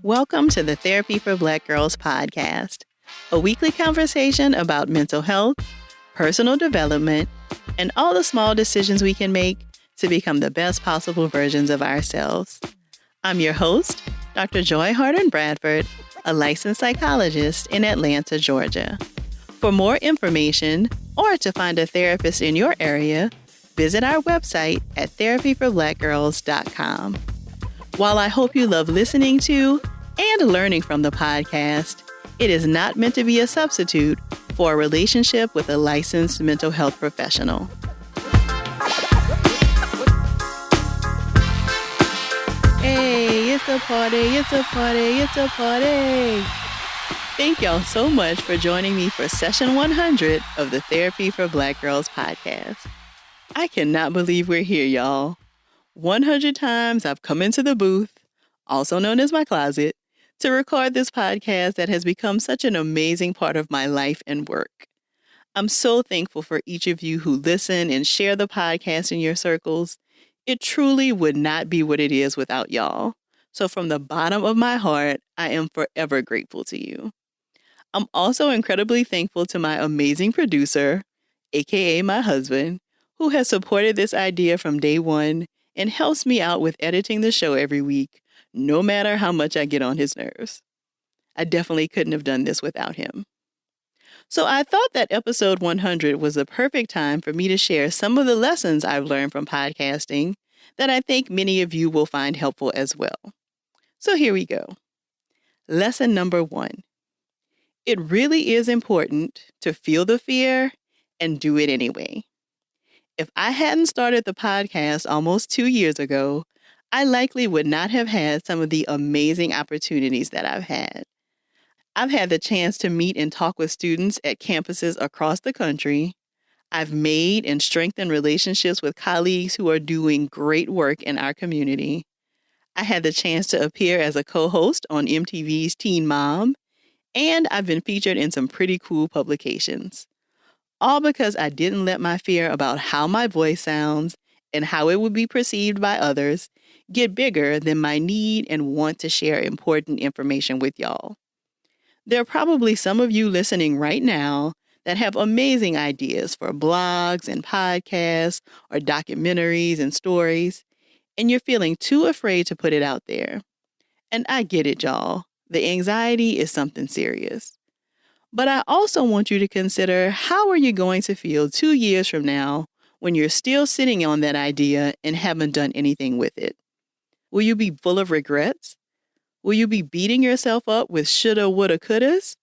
Welcome to the Therapy for Black Girls podcast, a weekly conversation about mental health, personal development, and all the small decisions we can make to become the best possible versions of ourselves. I'm your host, Dr. Joy Harden Bradford, a licensed psychologist in Atlanta, Georgia. For more information or to find a therapist in your area, visit our website at therapyforblackgirls.com. While I hope you love listening to and learning from the podcast, it is not meant to be a substitute for a relationship with a licensed mental health professional. Hey, it's a party, it's a party, it's a party. Thank y'all so much for joining me for session 100 of the Therapy for Black Girls podcast. I cannot believe we're here, y'all. 100 times I've come into the booth, also known as my closet, to record this podcast that has become such an amazing part of my life and work. I'm so thankful for each of you who listen and share the podcast in your circles. It truly would not be what it is without y'all. So from the bottom of my heart, I am forever grateful to you. I'm also incredibly thankful to my amazing producer, aka my husband, who has supported this idea from day one and helps me out with editing the show every week, no matter how much I get on his nerves. I definitely couldn't have done this without him. So I thought that episode 100 was the perfect time for me to share some of the lessons I've learned from podcasting that I think many of you will find helpful as well. So here we go. Lesson number 1. It really is important to feel the fear and do it anyway. If I hadn't started the podcast almost 2 years ago, I likely would not have had some of the amazing opportunities that I've had. I've had the chance to meet and talk with students at campuses across the country. I've made and strengthened relationships with colleagues who are doing great work in our community. I had the chance to appear as a co-host on MTV's Teen Mom, and I've been featured in some pretty cool publications. All because I didn't let my fear about how my voice sounds and how it would be perceived by others get bigger than my need and want to share important information with y'all. There are probably some of you listening right now that have amazing ideas for blogs and podcasts or documentaries and stories, and you're feeling too afraid to put it out there. And I get it, y'all. The anxiety is something serious. But I also want you to consider, how are you going to feel 2 years from now when you're still sitting on that idea and haven't done anything with it? Will you be full of regrets? Will you be beating yourself up with shoulda, woulda, couldas?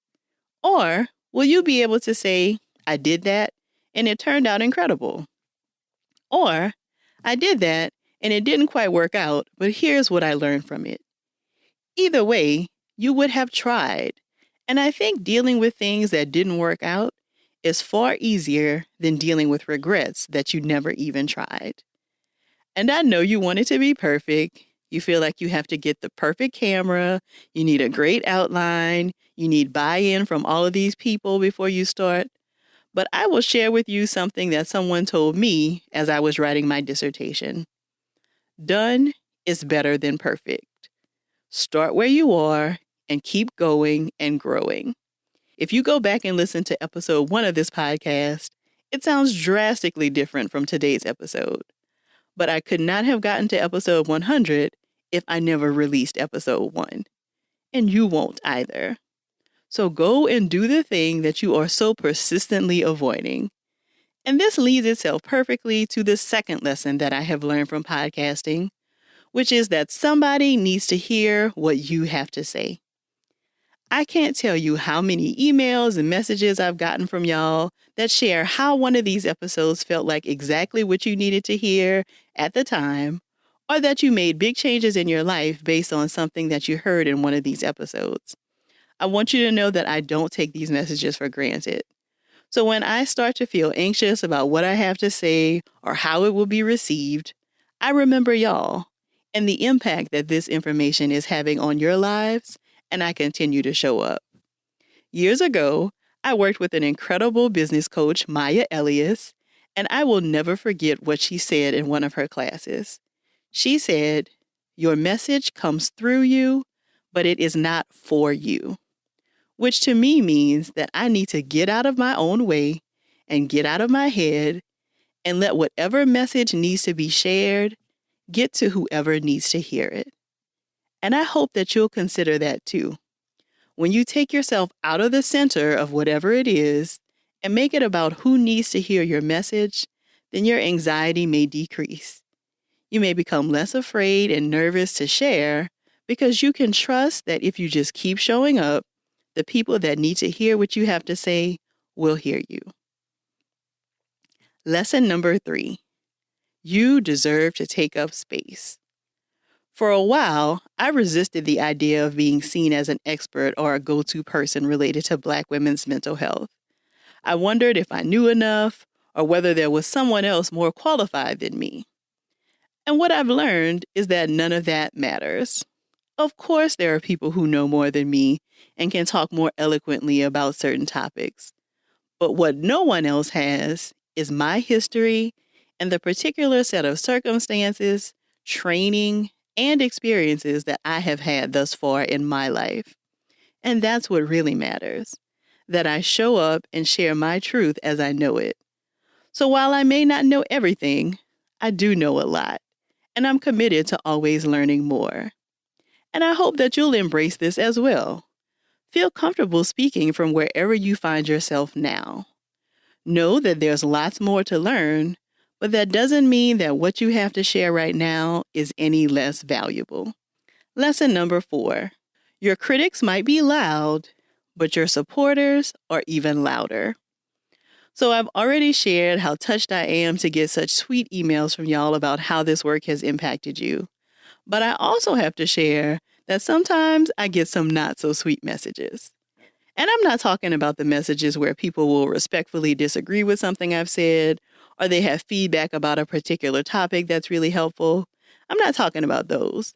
Or will you be able to say, I did that and it turned out incredible? Or, I did that and it didn't quite work out, but here's what I learned from it. Either way, you would have tried. And I think dealing with things that didn't work out is far easier than dealing with regrets that you never even tried. And I know you want it to be perfect. You feel like you have to get the perfect camera. You need a great outline. You need buy-in from all of these people before you start. But I will share with you something that someone told me as I was writing my dissertation. Done is better than perfect. Start where you are and keep going and growing. If you go back and listen to episode 1 of this podcast, it sounds drastically different from today's episode. But I could not have gotten to episode 100 if I never released episode 1. And you won't either. So go and do the thing that you are so persistently avoiding. And this leads itself perfectly to the second lesson that I have learned from podcasting, which is that somebody needs to hear what you have to say. I can't tell you how many emails and messages I've gotten from y'all that share how one of these episodes felt like exactly what you needed to hear at the time, or that you made big changes in your life based on something that you heard in one of these episodes. I want you to know that I don't take these messages for granted. So when I start to feel anxious about what I have to say or how it will be received, I remember y'all and the impact that this information is having on your lives, and I continue to show up. Years ago, I worked with an incredible business coach, Maya Elias, and I will never forget what she said in one of her classes. She said, "Your message comes through you, but it is not for you, which to me means that I need to get out of my own way and get out of my head and let whatever message needs to be shared get to whoever needs to hear it. And I hope that you'll consider that too. When you take yourself out of the center of whatever it is and make it about who needs to hear your message, then your anxiety may decrease. You may become less afraid and nervous to share because you can trust that if you just keep showing up, the people that need to hear what you have to say will hear you. Lesson number 3, you deserve to take up space. For a while, I resisted the idea of being seen as an expert or a go-to person related to Black women's mental health. I wondered if I knew enough or whether there was someone else more qualified than me. And what I've learned is that none of that matters. Of course, there are people who know more than me and can talk more eloquently about certain topics. But what no one else has is my history and the particular set of circumstances, training, and experiences that I have had thus far in my life. And that's what really matters, that I show up and share my truth as I know it. So while I may not know everything, I do know a lot, and I'm committed to always learning more. And I hope that you'll embrace this as well. Feel comfortable speaking from wherever you find yourself now. Know that there's lots more to learn, but that doesn't mean that what you have to share right now is any less valuable. Lesson number 4, your critics might be loud, but your supporters are even louder. So I've already shared how touched I am to get such sweet emails from y'all about how this work has impacted you. But I also have to share that sometimes I get some not so sweet messages. And I'm not talking about the messages where people will respectfully disagree with something I've said, or they have feedback about a particular topic that's really helpful. I'm not talking about those.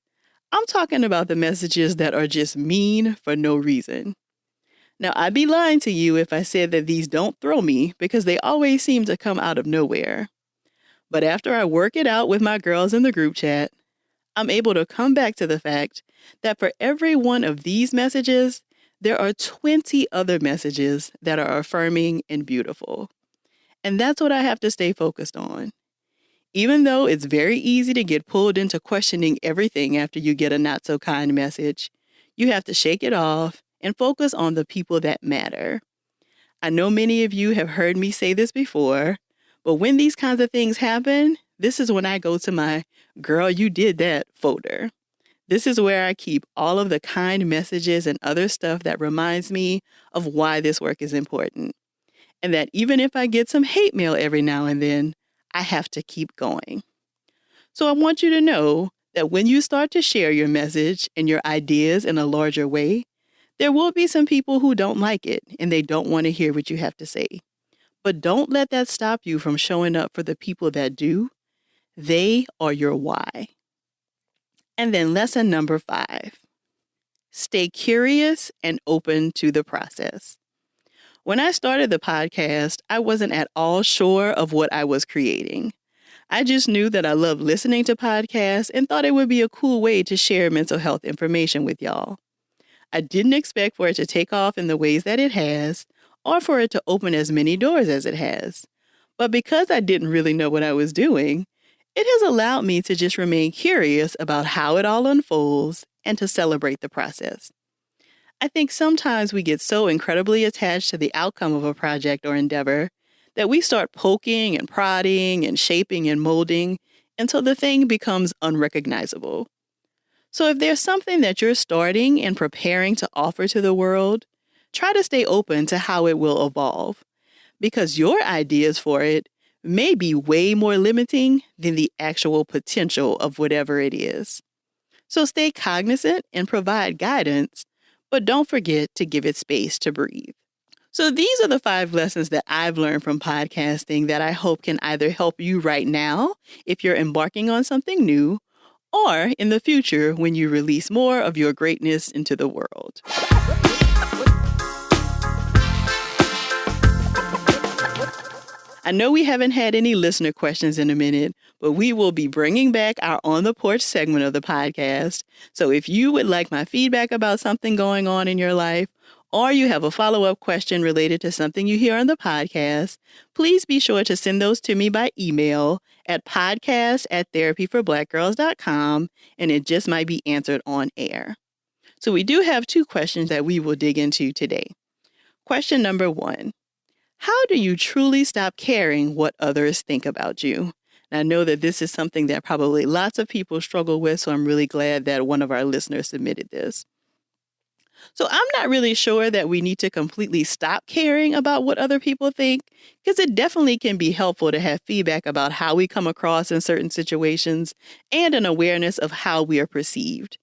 I'm talking about the messages that are just mean for no reason. Now, I'd be lying to you if I said that these don't throw me because they always seem to come out of nowhere. But after I work it out with my girls in the group chat, I'm able to come back to the fact that for every one of these messages, there are 20 other messages that are affirming and beautiful. And that's what I have to stay focused on. Even though it's very easy to get pulled into questioning everything after you get a not so kind message, you have to shake it off and focus on the people that matter. I know many of you have heard me say this before, but when these kinds of things happen, this is when I go to my "Girl, you did that" folder. This is where I keep all of the kind messages and other stuff that reminds me of why this work is important. And that even if I get some hate mail every now and then, I have to keep going. So I want you to know that when you start to share your message and your ideas in a larger way, there will be some people who don't like it and they don't want to hear what you have to say. But don't let that stop you from showing up for the people that do. They are your why. And then lesson number 5, stay curious and open to the process. When I started the podcast, I wasn't at all sure of what I was creating. I just knew that I loved listening to podcasts and thought it would be a cool way to share mental health information with y'all. I didn't expect for it to take off in the ways that it has, or for it to open as many doors as it has. But because I didn't really know what I was doing, it has allowed me to just remain curious about how it all unfolds and to celebrate the process. I think sometimes we get so incredibly attached to the outcome of a project or endeavor that we start poking and prodding and shaping and molding until the thing becomes unrecognizable. So if there's something that you're starting and preparing to offer to the world, try to stay open to how it will evolve, because your ideas for it may be way more limiting than the actual potential of whatever it is. So stay cognizant and provide guidance, but don't forget to give it space to breathe. So these are the 5 lessons that I've learned from podcasting that I hope can either help you right now if you're embarking on something new, or in the future when you release more of your greatness into the world. I know we haven't had any listener questions in a minute, but we will be bringing back our On the Porch segment of the podcast. So if you would like my feedback about something going on in your life, or you have a follow-up question related to something you hear on the podcast, please be sure to send those to me by email at podcast@therapyforblackgirls.com, and it just might be answered on air. So we do have 2 questions that we will dig into today. Question number 1. How do you truly stop caring what others think about you? And I know that this is something that probably lots of people struggle with, so I'm really glad that one of our listeners submitted this. So I'm not really sure that we need to completely stop caring about what other people think, because it definitely can be helpful to have feedback about how we come across in certain situations and an awareness of how we are perceived.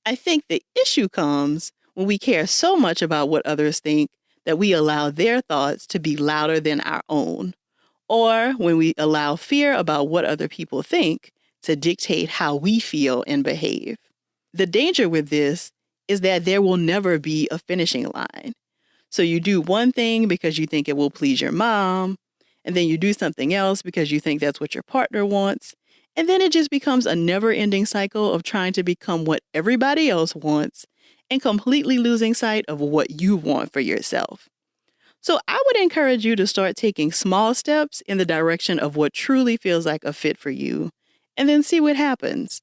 I think the issue comes when we care so much about what others think that we allow their thoughts to be louder than our own, or when we allow fear about what other people think to dictate how we feel and behave. The danger with this is that there will never be a finishing line. So you do one thing because you think it will please your mom, and then you do something else because you think that's what your partner wants, and then it just becomes a never-ending cycle of trying to become what everybody else wants and completely losing sight of what you want for yourself. So I would encourage you to start taking small steps in the direction of what truly feels like a fit for you, and then see what happens.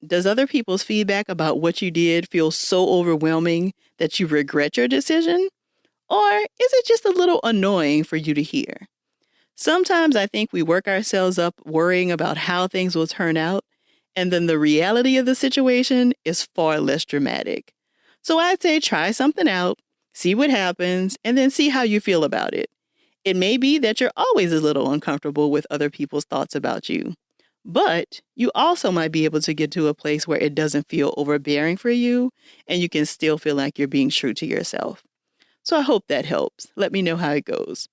Does other people's feedback about what you did feel so overwhelming that you regret your decision? Or is it just a little annoying for you to hear? Sometimes I think we work ourselves up worrying about how things will turn out, and then the reality of the situation is far less dramatic. So I'd say try something out, see what happens, and then see how you feel about it. It may be that you're always a little uncomfortable with other people's thoughts about you. But you also might be able to get to a place where it doesn't feel overbearing for you, and you can still feel like you're being true to yourself. So I hope that helps. Let me know how it goes.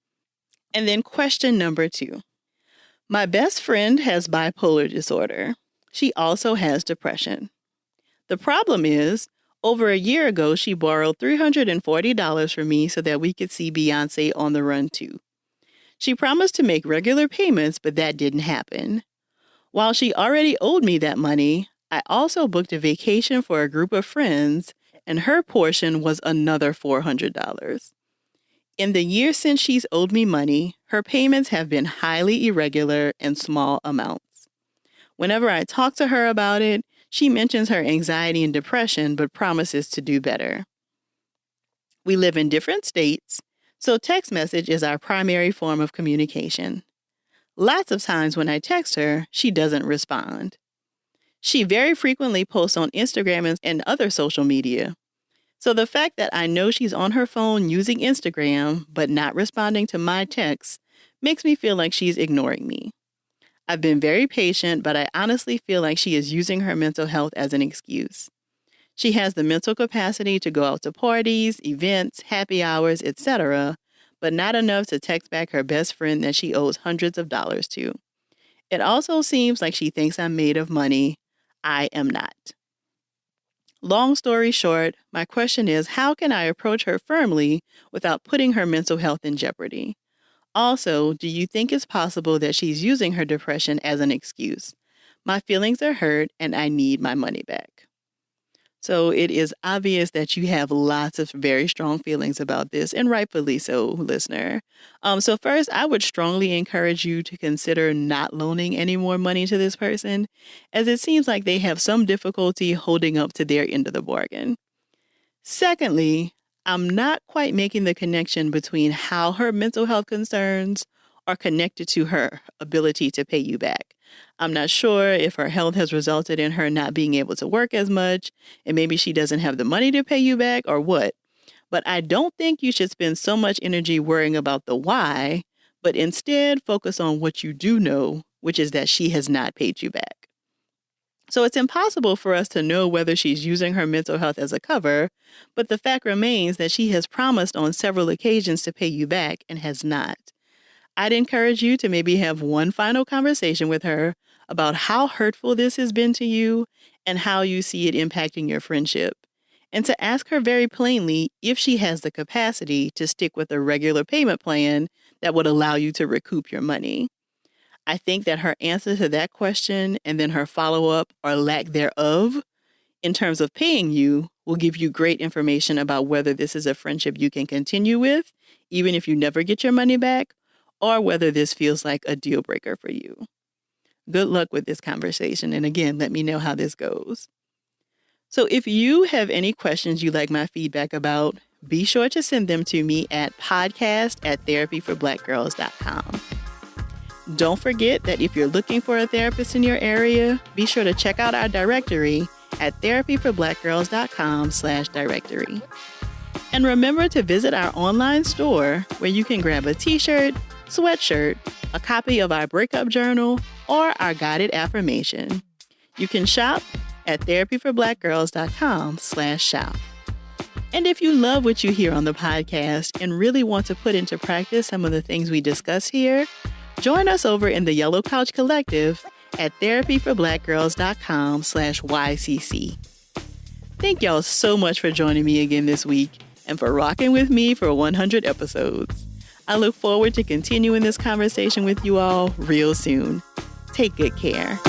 And then question number 2. My best friend has bipolar disorder. She also has depression. The problem is, over a year ago, she borrowed $340 from me so that we could see Beyoncé on the Run 2. She promised to make regular payments, but that didn't happen. While she already owed me that money, I also booked a vacation for a group of friends, and her portion was another $400. In the year since she's owed me money, her payments have been highly irregular and small amounts. Whenever I talk to her about it, she mentions her anxiety and depression, but promises to do better. We live in different states, so text message is our primary form of communication. Lots of times when I text her, she doesn't respond. She very frequently posts on Instagram and other social media. So the fact that I know she's on her phone using Instagram but not responding to my texts makes me feel like she's ignoring me. I've been very patient, but I honestly feel like she is using her mental health as an excuse. She has the mental capacity to go out to parties, events, happy hours, etc., but not enough to text back her best friend that she owes hundreds of dollars to. It also seems like she thinks I'm made of money. I am not. Long story short, my question is, how can I approach her firmly without putting her mental health in jeopardy? Also, do you think it's possible that she's using her depression as an excuse? My feelings are hurt and I need my money back. So it is obvious that you have lots of very strong feelings about this, and rightfully so, listener. So first, I would strongly encourage you to consider not loaning any more money to this person, as it seems like they have some difficulty holding up to their end of the bargain. Secondly, I'm not quite making the connection between how her mental health concerns are connected to her ability to pay you back. I'm not sure if her health has resulted in her not being able to work as much, and maybe she doesn't have the money to pay you back or what. But I don't think you should spend so much energy worrying about the why, but instead focus on what you do know, which is that she has not paid you back. So it's impossible for us to know whether she's using her mental health as a cover, but the fact remains that she has promised on several occasions to pay you back and has not. I'd encourage you to maybe have one final conversation with her about how hurtful this has been to you and how you see it impacting your friendship. and to ask her very plainly if she has the capacity to stick with a regular payment plan that would allow you to recoup your money. I think that her answer to that question and then her follow-up or lack thereof in terms of paying you will give you great information about whether this is a friendship you can continue with, even if you never get your money back, or whether this feels like a deal breaker for you. Good luck with this conversation. And again, let me know how this goes. So if you have any questions you'd like my feedback about, be sure to send them to me at podcast@therapyforblackgirls.com. Don't forget that if you're looking for a therapist in your area, be sure to check out our directory at therapyforblackgirls.com/directory. And remember to visit our online store where you can grab a t-shirt, sweatshirt, a copy of our breakup journal, or our guided affirmation. You can shop at therapyforblackgirls.com/shop. And if you love what you hear on the podcast and really want to put into practice some of the things we discuss here, join us over in the Yellow Couch Collective at therapyforblackgirls.com/YCC. Thank y'all so much for joining me again this week and for rocking with me for 100 episodes. I look forward to continuing this conversation with you all real soon. Take good care.